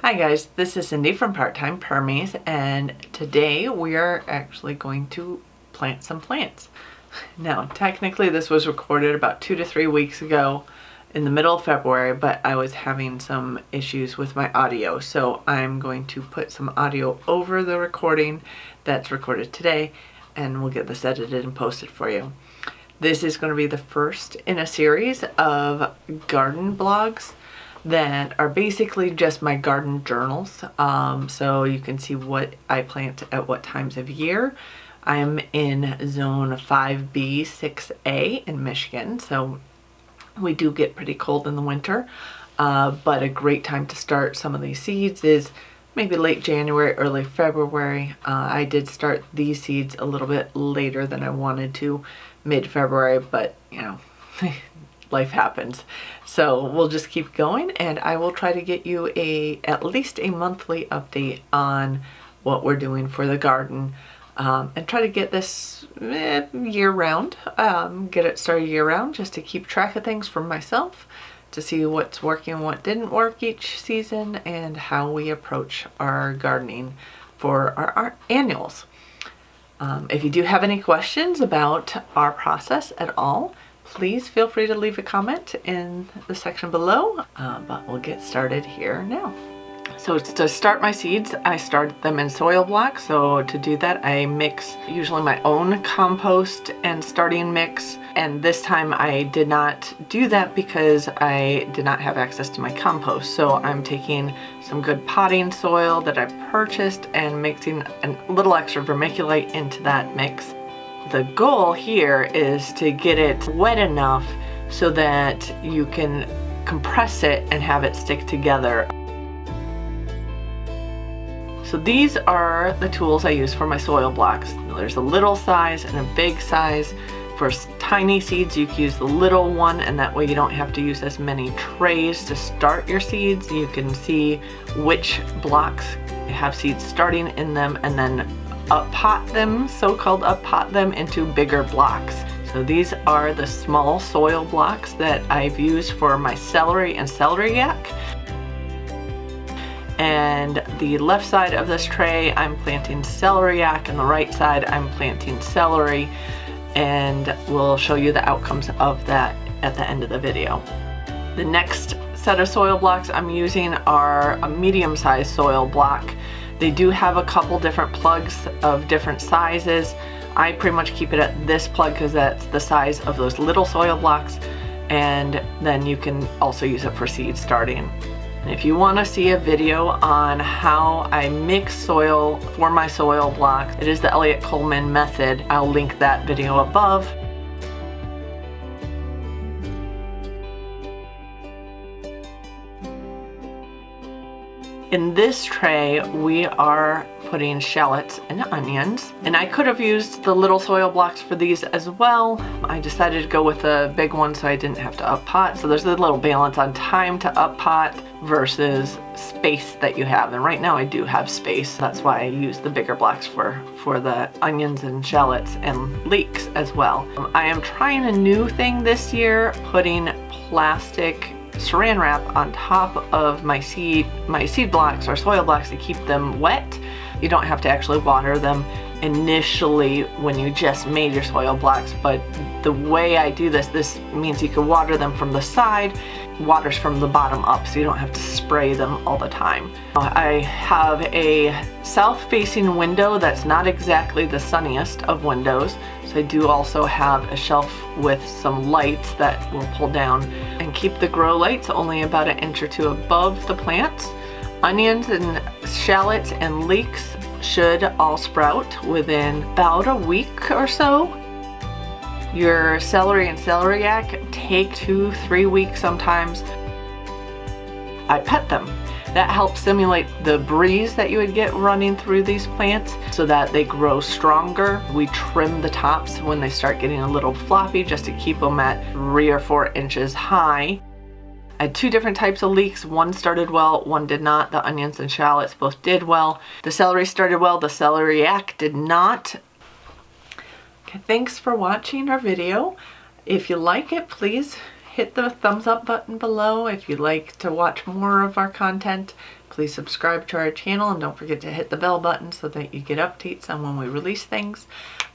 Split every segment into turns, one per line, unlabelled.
Hi guys, this is Cindy from Part-Time Permies, and today we are actually going to plant some plants. Now, technically this was recorded about 2 to 3 weeks ago in the middle of February, but I was having some issues with my audio, so I'm going to put some audio over the recording that's recorded today, and we'll get this edited and posted for you. This is going to be the first in a series of garden blogs that are basically just my garden journals. So you can see what I plant at what times of year. I'm in zone 5B, 6A in Michigan, so we do get pretty cold in the winter, but a great time to start some of these seeds is maybe late January, early February. I did start these seeds a little bit later than I wanted to, mid-February, but you know, life happens. So we'll just keep going, and I will try to get you at least a monthly update on what we're doing for the garden, and try to get this year round, get it started year round, just to keep track of things for myself, to see what's working, what didn't work each season, and how we approach our gardening for our annuals. If you do have any questions about our process at all, please feel free to leave a comment in the section below, but we'll get started here now. So to start my seeds, I started them in soil blocks. So to do that, I mix usually my own compost and starting mix. And this time I did not do that because I did not have access to my compost. So I'm taking some good potting soil that I purchased and mixing a little extra vermiculite into that mix. The goal here is to get it wet enough so that you can compress it and have it stick together. So these are the tools I use for my soil blocks. There's a little size and a big size. For tiny seeds, you can use the little one, and that way you don't have to use as many trays to start your seeds. You can see which blocks have seeds starting in them, and then up-pot them, so-called up-pot them into bigger blocks. So these are the small soil blocks that I've used for my celery and celeriac. And the left side of this tray, I'm planting celeriac, and the right side, I'm planting celery. And we'll show you the outcomes of that at the end of the video. The next set of soil blocks I'm using are a medium-sized soil block. They do have a couple different plugs of different sizes. I pretty much keep it at this plug because that's the size of those little soil blocks, and then you can also use it for seed starting. And if you want to see a video on how I mix soil for my soil blocks, it is the Elliott Coleman method. I'll link that video above. In this tray, we are putting shallots and onions, and I could have used the little soil blocks for these as well. I decided to go with a big one so I didn't have to up-pot. So there's a little balance on time to up-pot versus space that you have. And right now I do have space. That's why I use the bigger blocks for the onions and shallots and leeks as well. I am trying a new thing this year, putting plastic saran wrap on top of my seed blocks or soil blocks to keep them wet. You don't have to actually water them initially when you just made your soil blocks, but the way I do this means you can water them from the side, waters from the bottom up, so you don't have to spray them all the time. I have a south-facing window that's not exactly the sunniest of windows, so I do also have a shelf with some lights that will pull down and keep the grow lights only about 1 inch or 2 above the plants. Onions and shallots and leeks should all sprout within about a week or so. Your celery and celeriac take 2-3 weeks sometimes. I pet them. That helps simulate the breeze that you would get running through these plants so that they grow stronger. We trim the tops when they start getting a little floppy just to keep them at 3 or 4 inches high. I had 2 different types of leeks. One started well, one did not. The onions and shallots both did well. The celery started well, the celeriac did not. Okay, thanks for watching our video. If you like it, please hit the thumbs up button below. If you'd like to watch more of our content, please subscribe to our channel and don't forget to hit the bell button so that you get updates on when we release things.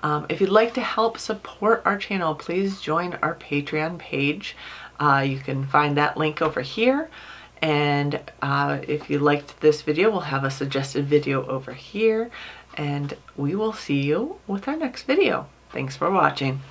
If you'd like to help support our channel, please join our Patreon page. You can find that link over here. And if you liked this video, we'll have a suggested video over here. And we will see you with our next video. Thanks for watching.